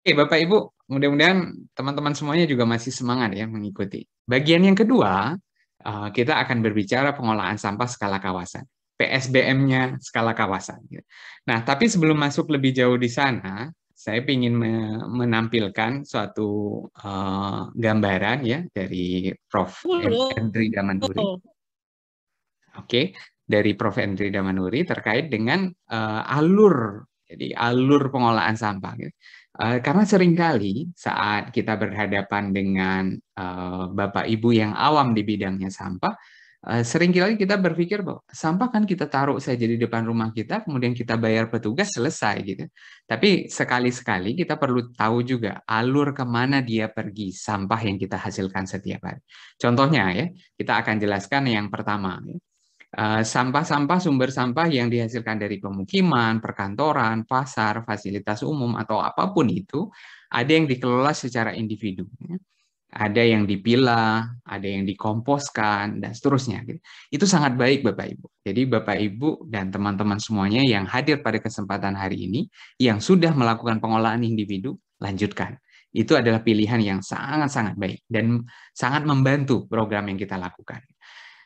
Oke, Bapak Ibu, mudah-mudahan teman-teman semuanya juga masih semangat ya mengikuti. Bagian yang kedua, kita akan berbicara pengolahan sampah skala kawasan. PSBM-nya skala kawasan. Nah, tapi sebelum masuk lebih jauh di sana, saya ingin menampilkan suatu gambaran ya dari Prof. Endri Damanuri. Oke, dari Prof. Endri Damanuri terkait dengan alur, jadi alur pengolahan sampah. Gitu. Karena seringkali saat kita berhadapan dengan Bapak Ibu yang awam di bidangnya sampah, seringkali kita berpikir bahwa sampah kan kita taruh saja di depan rumah kita, kemudian kita bayar petugas selesai gitu. Tapi sekali-sekali kita perlu tahu juga alur kemana dia pergi sampah yang kita hasilkan setiap hari. Contohnya ya, kita akan jelaskan yang pertama. Ya. Sampah-sampah sumber sampah yang dihasilkan dari pemukiman, perkantoran, pasar, fasilitas umum, atau apapun itu, ada yang dikelola secara individu. Ya. Ada yang dipilah, ada yang dikomposkan, dan seterusnya. Gitu. Itu sangat baik Bapak Ibu. Jadi Bapak Ibu dan teman-teman semuanya yang hadir pada kesempatan hari ini, yang sudah melakukan pengolahan individu, lanjutkan. Itu adalah pilihan yang sangat-sangat baik dan sangat membantu program yang kita lakukan.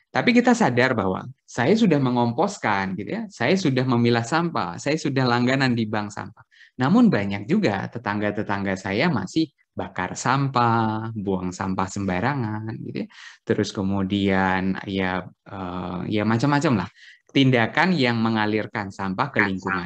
Tapi kita sadar bahwa saya sudah mengomposkan, gitu ya, saya sudah memilah sampah, saya sudah langganan di bank sampah. Namun banyak juga tetangga-tetangga saya masih bakar sampah, buang sampah sembarangan, gitu ya. Terus kemudian ya macam-macam lah tindakan yang mengalirkan sampah ke lingkungan.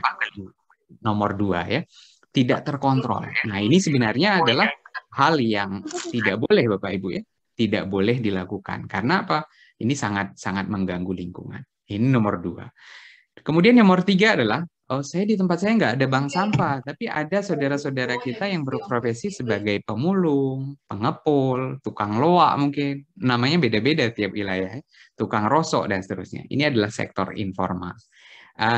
Nomor dua ya, tidak terkontrol. Nah ini sebenarnya adalah hal yang tidak boleh Bapak Ibu ya, tidak boleh dilakukan. Karena apa? Ini sangat-sangat mengganggu lingkungan. Ini nomor dua. Kemudian yang nomor tiga adalah, oh saya di tempat saya nggak ada bank sampah, tapi ada saudara-saudara kita yang berprofesi sebagai pemulung, pengepul, tukang loak mungkin. Namanya beda-beda tiap wilayah, ya. Tukang rosok dan seterusnya. Ini adalah sektor informal.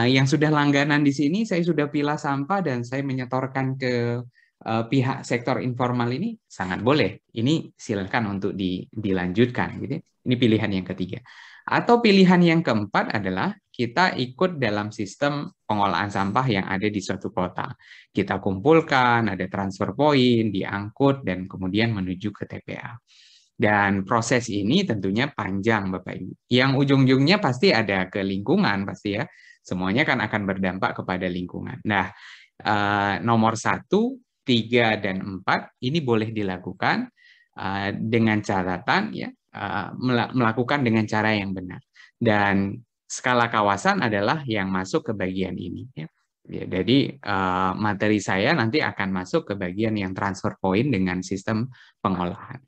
Yang sudah langganan di sini, saya sudah pilah sampah dan saya menyetorkan ke pihak sektor informal ini sangat boleh. Ini silakan untuk dilanjutkan. Gitu. Ini pilihan yang ketiga. Atau pilihan yang keempat adalah kita ikut dalam sistem pengolahan sampah yang ada di suatu kota. Kita kumpulkan, ada transfer point, diangkut, dan kemudian menuju ke TPA. Dan proses ini tentunya panjang, Bapak Ibu. Yang ujung-ujungnya pasti ada ke lingkungan, pasti ya. Semuanya kan akan berdampak kepada lingkungan. Nah, nomor 1, 3, dan 4 ini boleh dilakukan dengan catatan ya, melakukan dengan cara yang benar. Dan skala kawasan adalah yang masuk ke bagian ini. Ya. Ya, jadi materi saya nanti akan masuk ke bagian yang transfer point dengan sistem pengolahan.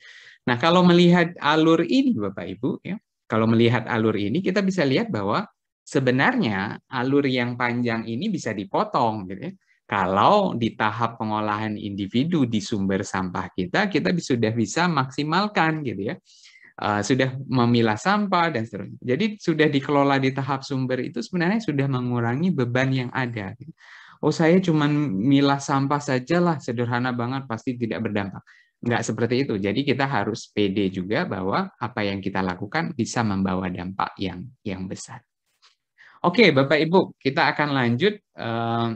Nah, kalau melihat alur ini, Bapak Ibu, ya, kalau melihat alur ini, kita bisa lihat bahwa sebenarnya alur yang panjang ini bisa dipotong, gitu ya. Kalau di tahap pengolahan individu di sumber sampah kita sudah bisa maksimalkan, gitu ya. Sudah memilah sampah dan seterusnya. Jadi sudah dikelola di tahap sumber itu sebenarnya sudah mengurangi beban yang ada. Gitu. Oh, saya cuma milah sampah sajalah, sederhana banget, pasti tidak berdampak. Nggak seperti itu. Jadi kita harus pede juga bahwa apa yang kita lakukan bisa membawa dampak yang besar. Oke, Bapak Ibu, kita akan lanjut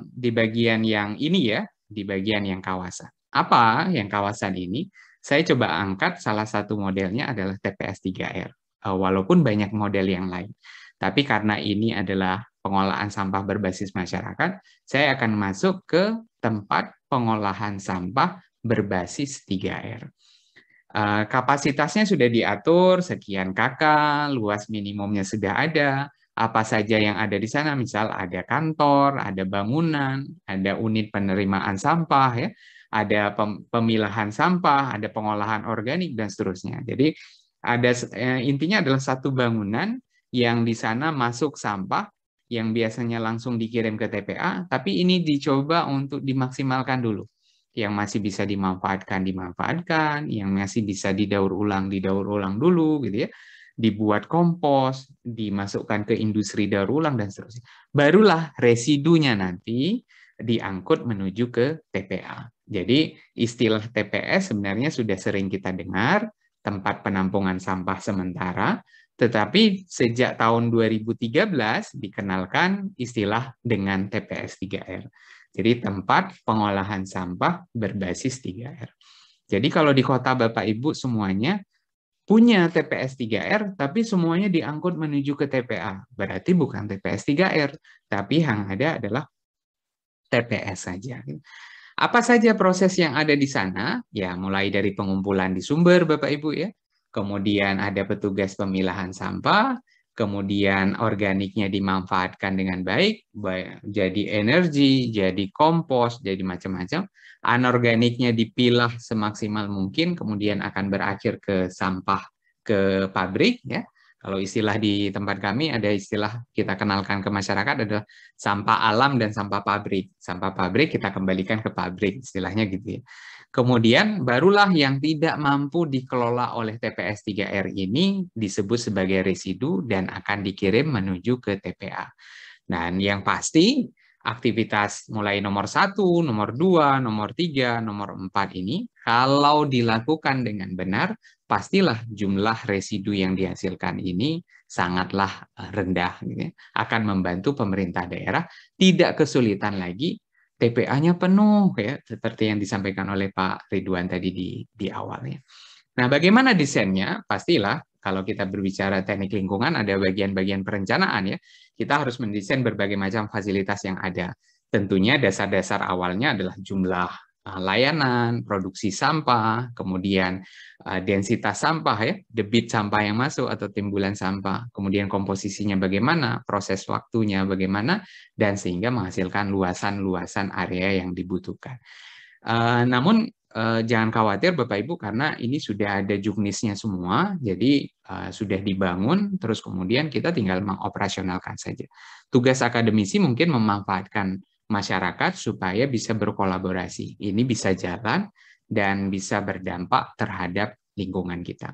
di bagian yang ini ya, di bagian yang kawasan. Apa yang kawasan ini? Saya coba angkat salah satu modelnya adalah TPS 3R. Walaupun banyak model yang lain. Tapi karena ini adalah pengolahan sampah berbasis masyarakat, saya akan masuk ke tempat pengolahan sampah berbasis 3R. Kapasitasnya sudah diatur, sekian kakak, luas minimumnya sudah ada, apa saja yang ada di sana, misal ada kantor, ada bangunan, ada unit penerimaan sampah, ya, ada pemilahan sampah, ada pengolahan organik, dan seterusnya. Jadi ada intinya adalah satu bangunan yang di sana masuk sampah yang biasanya langsung dikirim ke TPA, tapi ini dicoba untuk dimaksimalkan dulu yang masih bisa dimanfaatkan, yang masih bisa didaur ulang dulu, gitu ya. Dibuat kompos, dimasukkan ke industri daur ulang dan seterusnya. Barulah residunya nanti diangkut menuju ke TPA. Jadi istilah TPS sebenarnya sudah sering kita dengar, tempat penampungan sampah sementara, tetapi sejak tahun 2013 dikenalkan istilah dengan TPS 3R. Jadi tempat pengolahan sampah berbasis 3R. Jadi kalau di kota Bapak Ibu semuanya punya TPS 3R, tapi semuanya diangkut menuju ke TPA. Berarti bukan TPS 3R, tapi yang ada adalah TPS saja. Apa saja proses yang ada di sana? Ya, mulai dari pengumpulan di sumber, Bapak Ibu ya. Kemudian ada petugas pemilahan sampah, kemudian organiknya dimanfaatkan dengan baik, jadi energi, jadi kompos, jadi macam-macam. Anorganiknya dipilah semaksimal mungkin, kemudian akan berakhir ke sampah ke pabrik ya. Kalau istilah di tempat kami ada istilah kita kenalkan ke masyarakat adalah sampah alam dan sampah pabrik. Sampah pabrik kita kembalikan ke pabrik, istilahnya gitu ya. Kemudian barulah yang tidak mampu dikelola oleh TPS 3R ini disebut sebagai residu dan akan dikirim menuju ke TPA. Dan yang pasti aktivitas mulai nomor 1, nomor 2, nomor 3, nomor 4 ini kalau dilakukan dengan benar, pastilah jumlah residu yang dihasilkan ini sangatlah rendah. Gitu ya. Akan membantu pemerintah daerah tidak kesulitan lagi TPA-nya penuh, ya seperti yang disampaikan oleh Pak Ridwan tadi di awalnya. Nah, bagaimana desainnya? Pastilah kalau kita berbicara teknik lingkungan ada bagian-bagian perencanaan ya. Kita harus mendesain berbagai macam fasilitas yang ada. Tentunya dasar-dasar awalnya adalah jumlah layanan, produksi sampah, kemudian densitas sampah ya, debit sampah yang masuk atau timbulan sampah, kemudian komposisinya bagaimana, proses waktunya bagaimana, dan sehingga menghasilkan luasan-luasan area yang dibutuhkan. Namun jangan khawatir Bapak Ibu karena ini sudah ada juknisnya semua, jadi sudah dibangun, terus kemudian kita tinggal mengoperasionalkan saja. Tugas akademisi mungkin memanfaatkan masyarakat supaya bisa berkolaborasi. Ini bisa jalan dan bisa berdampak terhadap lingkungan kita.